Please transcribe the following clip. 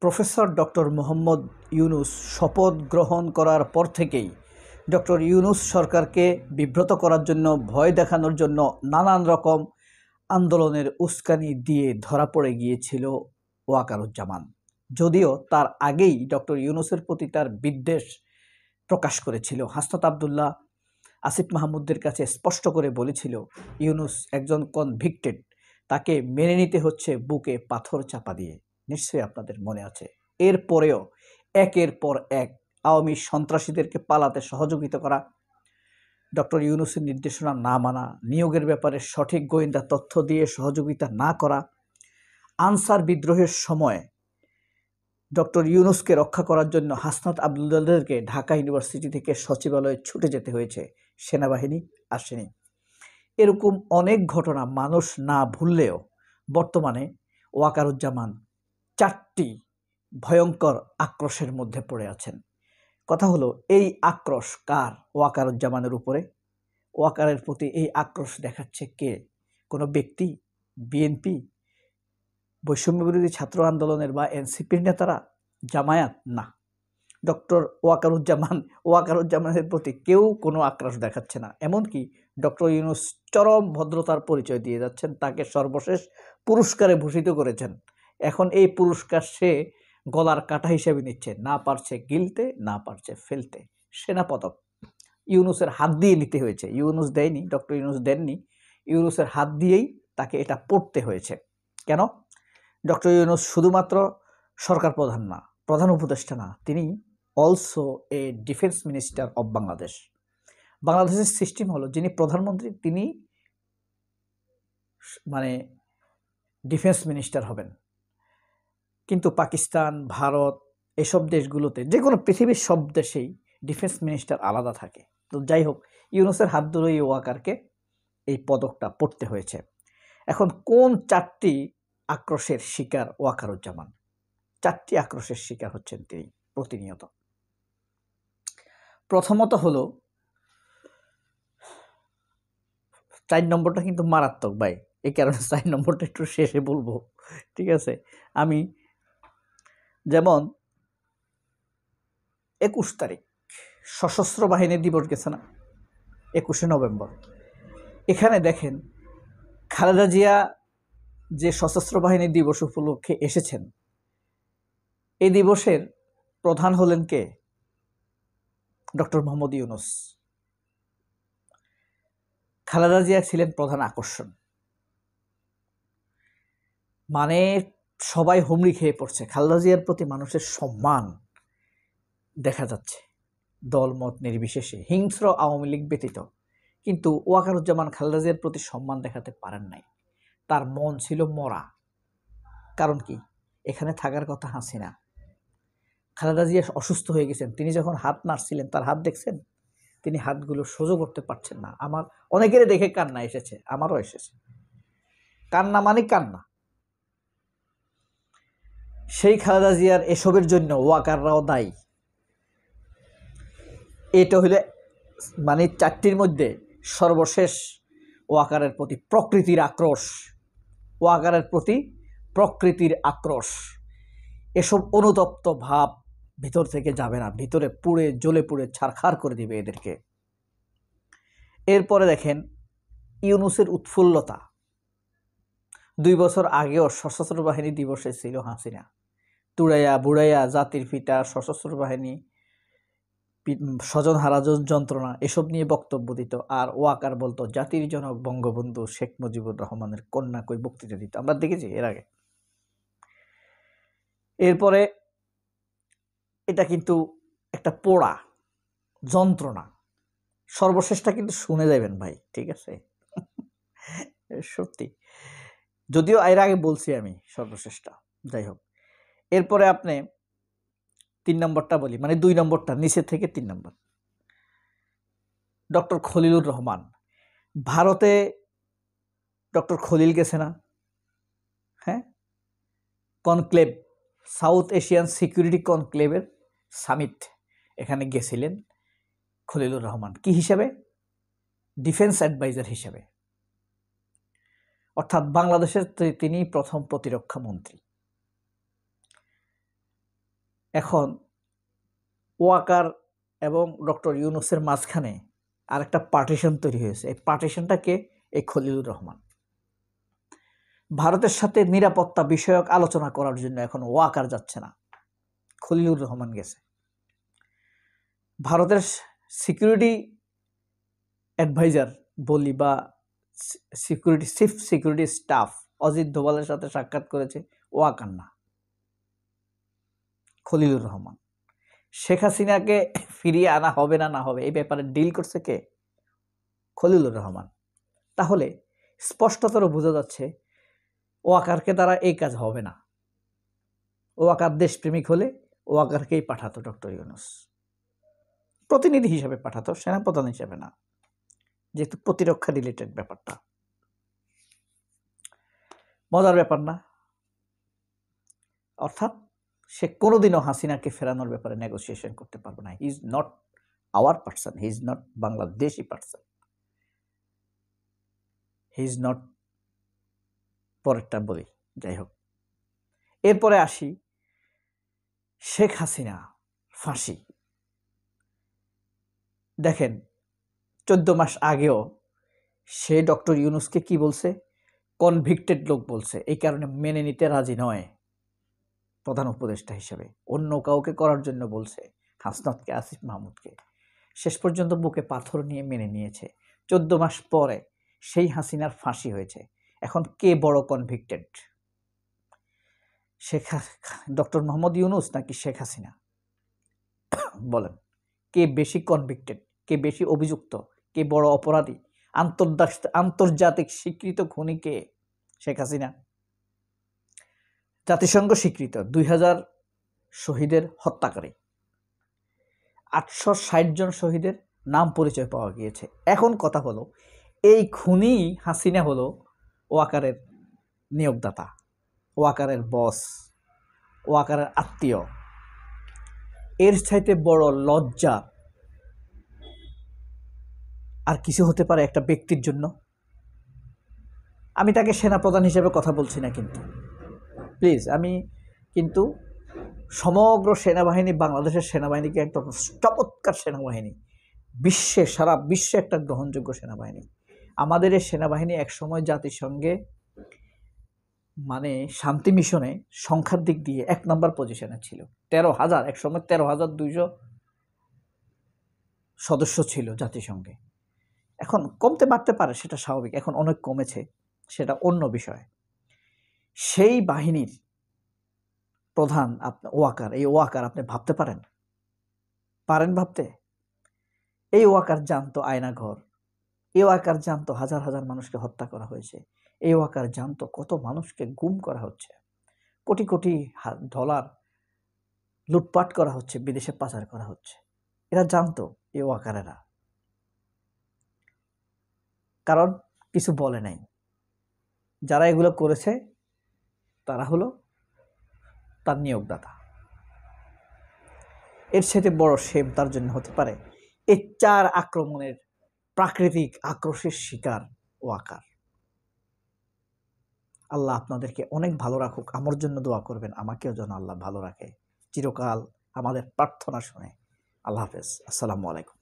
Professor doctor Mohammad Yunus শপথ গ্রহণ করার পর থেকেই ডক্টর ইউনূস সরকারকে বিব্রত করার জন্য, ভয় দেখানোর জন্য নানান রকম আন্দোলনের উস্কানি দিয়ে ধরা পড়ে গিয়েছিল ওয়াকারুজ্জামান। যদিও তার আগেই ডক্টর ইউনূসের প্রতি তার বিদ্বেষ প্রকাশ করেছিল। হাসনাত আবদুল্লাহ আসিফ মাহমুদের কাছে স্পষ্ট করে বলেছিল, ইউনূস একজন কনভিক্টেড, তাকে মেনে নিতে হচ্ছে বুকে পাথর চাপা দিয়ে। নিশ্চয়ই আপনাদের মনে আছে। এরপরেও একের পর এক আওয়ামী সন্ত্রাসীদেরকে পালাতে সহযোগিতা করা, ডক্টর ইউনূসের নির্দেশনা না মানা, নিয়োগের ব্যাপারে সঠিক গোয়েন্দা তথ্য দিয়ে সহযোগিতা না করা, আনসার বিদ্রোহের সময় ডক্টর ইউনূসকে রক্ষা করার জন্য হাসনাত আবদুল্লাহদেরকে ঢাকা ইউনিভার্সিটি থেকে সচিবালয়ে ছুটে যেতে হয়েছে, সেনাবাহিনী আসেনি। এরকম অনেক ঘটনা মানুষ না ভুললেও বর্তমানে ওয়াকারুজ্জামান 4টি ভয়ঙ্কর আক্রোশের মধ্যে পড়ে আছেন। কথা হলো, এই আক্রোশ কার? ওয়াকারুজ্জামানের উপরে। ওয়াকারের প্রতি এই আক্রোশ দেখাচ্ছে কে? কোনো ব্যক্তি? বিএনপি? বৈষম্য বিরোধী ছাত্র আন্দোলনের বা এনসিপির নেতারা? জামায়াত? না, ডক্টর ওয়াকারুজ্জামানের প্রতি কেউ কোনো আক্রোশ দেখাচ্ছে না। এমনকি ডক্টর ইউনূস চরম ভদ্রতার পরিচয় দিয়ে যাচ্ছেন, তাকে সর্বশেষ পুরস্কারে ভূষিত করেছেন। এখন এই পুরস্কার সে গলার কাটা হিসেবে নিচ্ছে, না পারছে গিলতে, না পারছে ফেলতে। সেনাপদক ইউনূসের হাত দিয়ে নিতে হয়েছে। ইউনূস দেয়নি, ডক্টর ইউনূস দেননি, ইউনূসের হাত দিয়েই তাকে এটা পড়তে হয়েছে। কেন? ডক্টর ইউনূস শুধুমাত্র সরকার প্রধান না, প্রধান উপদেষ্টা না, তিনি also a defence minister of Bangladesh. বাংলাদেশের সিস্টেম হলো, যিনি প্রধানমন্ত্রী তিনি ডিফেন্স মিনিস্টার হবেন। কিন্তু পাকিস্তান, ভারত এসব দেশগুলোতে, যে কোনো পৃথিবীর সব দেশেই ডিফেন্স মিনিস্টার আলাদা থাকে। তো যাই হোক, ইউনূসের হাত ধরেই ওয়াকারকে এই পদকটা পড়তে হয়েছে। এখন কোন 4টি আক্রোশের শিকার ওয়াকারুজ্জামান? 4টি আক্রোশের শিকার হচ্ছেন তিনি প্রতিনিয়ত। প্রথমত হলো, 4 নম্বরটা কিন্তু মারাত্মক ভাই, এই কারণে 4 নম্বরটা একটু শেষে বলবো, ঠিক আছে? আমি যেমন 21 তারিখ সশস্ত্র বাহিনী দিবস গেছে না, 21শে নভেম্বর। এখানে দেখেন, খালেদা জিয়া যে সশস্ত্র বাহিনী দিবস উপলক্ষে এসেছেন, এই দিবসের প্রধান হলেন কে? ডক্টর মোহাম্মদ ইউনূস। খালেদা জিয়া ছিলেন প্রধান আকর্ষণ। মানে সবাই হুমড়ি খেয়ে পড়ছে। খালেদা জিয়ার প্রতি মানুষের সম্মান দেখা যাচ্ছে দলমত নির্বিশেষে, হিংস্র আওয়ামী লীগ ব্যতীত। কিন্তু ওয়াকারুজ্জামান খালেদা জিয়ার প্রতি সম্মান দেখাতে পারেন নাই। তার মন ছিল মরা। কারণ কি? এখানে থাকার কথা হাসিনা। খালেদা জিয়া অসুস্থ হয়ে গেছেন, তিনি যখন হাত নাড়ছিলেন, তার হাত দেখছেন, তিনি হাতগুলো সোজা করতে পারছেন না। আমার অনেকেরই দেখে কান্না এসেছে, আমারও এসেছে। কান্না মানে কান্না। সেই খালেদা জিয়ার এসবের জন্য ওয়াকাররাও দায়ী। এটা হইলে 4টির মধ্যে সর্বশেষ ওয়াকারের প্রতি প্রকৃতির আক্রোশ। ওয়াকারের প্রতি প্রকৃতির আক্রোশ। এসব অনুতপ্ত ভাব ভিতর থেকে যাবে না, ভিতরে পুড়ে জ্বলে পুড়ে ছারখার করে দিবে এদেরকে। এরপরে দেখেন ইউনূসের উৎফুল্লতা। 2 বছর আগেও সশস্ত্র বাহিনী দিবসে ছিল হাসিনা, তুড়াইয়া বুড়াইয়া জাতির পিতা, সশস্ত্র বাহিনী, স্বজন হারাজন যন্ত্রণা, এসব নিয়ে বক্তব্য দিত। আর ওয়াকার বলতো, জাতির জনক বঙ্গবন্ধু শেখ মুজিবুর রহমানের কন্যা কই বক্তৃতা দিত। আমরা দেখেছি এর আগে। এরপরে এটা কিন্তু একটা পোড়া যন্ত্রণা। সর্বশেষটা কিন্তু শুনে যাবেন ভাই, ঠিক আছে? সত্যি, যদিও এর আগে বলছি আমি সর্বশেষটা। যাই হোক, এরপরে আপনি 3 নম্বরটা বলি, 2 নম্বরটা নিচে থেকে 3 নম্বর। ডক্টর খলিলুর রহমান। ভারতে ডক্টর খলিল গেছে না? হ্যাঁ, কনক্লেভ, সাউথ এশিয়ান সিকিউরিটি কনক্লেভের সামিট, এখানে গেছিলেন খলিলুর রহমান। কি হিসাবে? ডিফেন্স অ্যাডভাইজার হিসাবে। অর্থাৎ বাংলাদেশের তিনি প্রথম প্রতিরক্ষা মন্ত্রী। এখন ওয়াকার এবং ডক্টর ইউনূসের মাঝখানে আরেকটা পার্টিশন তৈরি হয়েছে। এই পার্টিশনটাকে এই খলিলুর রহমান। ভারতের সাথে নিরাপত্তা বিষয়ক আলোচনা করার জন্য এখন ওয়াকার যাচ্ছে না, খলিলুর রহমান গেছে। ভারতের সিকিউরিটি অ্যাডভাইজার বলি বা চিফ সিকিউরিটি স্টাফ অজিত দোভালের সাথে সাক্ষাৎ করেছে ওয়াকার না, খলিলুর রহমান। শেখ হাসিনাকে ফিরিয়ে আনা হবে না না হবে এই ব্যাপারে ডিল করছে কে? খলিলুর রহমান। তাহলে স্পষ্টতর বোঝা যাচ্ছে ওয়াকারকে দ্বারা এই কাজ হবে না। ওয়াকার দেশপ্রেমিক হলে ওয়াকারকেই পাঠাতো ডক্টর ইউনূস, প্রতিনিধি হিসেবে পাঠাতো, সেনাপ্রধান হিসেবে না, যেহেতু প্রতিরক্ষা রিলেটেড ব্যাপারটা। মজার ব্যাপার না? অর্থাৎ সে কোনোদিনও হাসিনাকে ফেরানোর ব্যাপারে নেগোসিয়েশন করতে পারবে না। He is not our person, he is not Bangladeshi person, he is not. পরেরটা বলি, যাই হোক। এরপরে আসি শেখ হাসিনা ফাঁসি। দেখেন 14 মাস আগেও সে ডক্টর ইউনূসকে কি বলছে? কনভিক্টেড লোক বলছে, এই কারণে মেনে নিতে রাজি নয় প্রধান উপদেষ্টা হিসেবে। অন্য কাউকে করার জন্য বলছে, হাসনাতকে, আসিফ মাহমুদকে। শেষ পর্যন্ত বুকে পাথর নিয়ে মেনে নিয়েছে। 14 মাস পরে সেই হাসিনার ফাঁসি হয়েছে। এখন কে বড় কনভিক্টেড? ডক্টর মোহাম্মদ ইউনূস নাকি শেখ হাসিনা? বলেন, কে বেশি কনভিক্টেড, কে বেশি অভিযুক্ত, কে বড় অপরাধী? আন্তর্জাতিক স্বীকৃত খুনি কে? শেখ হাসিনা। জাতিসংঘ স্বীকৃত 2000 শহীদের হত্যাকারী, 860 জন শহীদের নাম পরিচয় পাওয়া গিয়েছে। এখন কথা হলো, এই খুনি হাসিনা হলো ওয়াকারের নিয়োগদাতা, ওয়াকারের বস, ওয়াকারের আত্মীয়। এর চাইতে বড় লজ্জা আর কিছু হতে পারে একটা ব্যক্তির জন্য? আমি তাকে সেনাপ্রধান হিসেবে কথা বলছি না, কিন্তু প্লিজ, আমি কিন্তু সমগ্র সেনাবাহিনী, বাংলাদেশের সেনাবাহিনীকে একটা চমৎকার সেনাবাহিনী, সারা বিশ্বে একটা গ্রহণযোগ্য সেনাবাহিনী। আমাদের এই সেনাবাহিনী একসময় জাতিসংঘে মানে শান্তি মিশনে সংখ্যার দিক দিয়ে 1 নম্বর পজিশনে ছিল। 13,000, একসময় 13,200 সদস্য ছিল জাতিসংঘে। এখন কমতে বাড়তে পারে, সেটা স্বাভাবিক। এখন অনেক কমেছে, সেটা অন্য বিষয়। সেই বাহিনীর প্রধান ওয়াকার। এই ওয়াকার আপনি ভাবতে পারেন ভাবতে? এই ওয়াকার জানতো আয়নাঘর, এই ওয়াকার জানতো হাজার হাজার মানুষকে হত্যা করা হয়েছে, এই ওয়াকার জানতো কত মানুষকে গুম করা হচ্ছে, কোটি কোটি ডলার লুটপাট করা হচ্ছে, বিদেশে পাচার করা হচ্ছে। এরা জানতো, এই ওয়াকারেরা, কারণ কিছু বলে নাই। যারা এগুলো করেছে তারা হলো তার নিয়োগদাতা। এর সাথে বড় শেম তার জন্য হতে পারে এই 4 আক্রমণের প্রাকৃতিক আক্রোশের শিকার ওয়াকার। আল্লাহ আপনাদেরকে অনেক ভালো রাখুক। আমার জন্য দোয়া করবেন, আমাকেও যেন আল্লাহ ভালো রাখে চিরকাল, আমাদের প্রার্থনা শুনে। আল্লাহ হাফেজ, আসসালামু আলাইকুম।